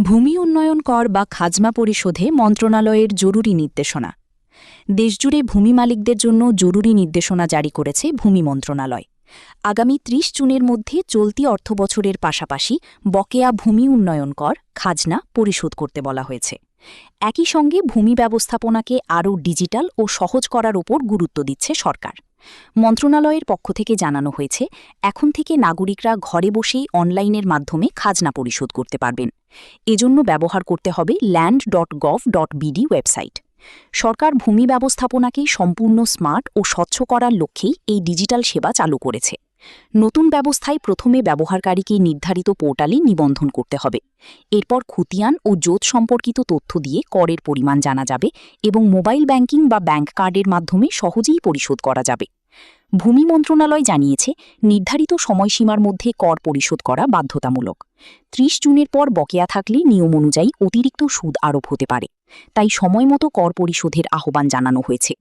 ভূমি উন্নয়ন কর বা খাজনা পরিশোধে মন্ত্রণালয়ের জরুরি নির্দেশনা। দেশজুড়ে ভূমি মালিকদের জন্য জরুরি নির্দেশনা জারি করেছে ভূমি মন্ত্রণালয়। আগামী ৩০ জুনের মধ্যে চলতি অর্থবছরের পাশাপাশি বকেয়া ভূমি উন্নয়ন কর খাজনা পরিশোধ করতে বলা হয়েছে। একই সঙ্গে ভূমি ব্যবস্থাপনাকে আরও ডিজিটাল ও সহজ করার ওপর গুরুত্ব দিচ্ছে সরকার। মন্ত্রণালয়ের পক্ষ থেকে জানানো হয়েছে, এখন থেকে নাগরিকরা ঘরে বসেই অনলাইনের মাধ্যমে খাজনা পরিশোধ করতে পারবেন। এজন্য ব্যবহার করতে হবে land.gov.bd ওয়েবসাইট। সরকার ভূমি ব্যবস্থাপনাকে সম্পূর্ণ স্মার্ট ও স্বচ্ছ করার লক্ষ্যেই এই ডিজিটাল সেবা চালু করেছে। নতুন ব্যবস্থায় প্রথমে ব্যবহারকারীকে নির্ধারিত পোর্টালে নিবন্ধন করতে হবে। এরপর খতিয়ান ও জোত সম্পর্কিত তথ্য দিয়ে করের পরিমাণ জানা যাবে এবং মোবাইল ব্যাংকিং বা ব্যাংক কার্ডের মাধ্যমে সহজেই পরিশোধ করা যাবে। ভূমি মন্ত্রণালয় জানিয়েছে, নির্ধারিত সময়সীমার মধ্যে কর পরিশোধ করা বাধ্যতামূলক। ৩০ জুনের পর বকেয়া থাকলে নিয়ম অনুযায়ী অতিরিক্ত সুদ আরোপ হতে পারে। তাই সময়মতো কর পরিশোধের আহ্বান জানানো হয়েছে।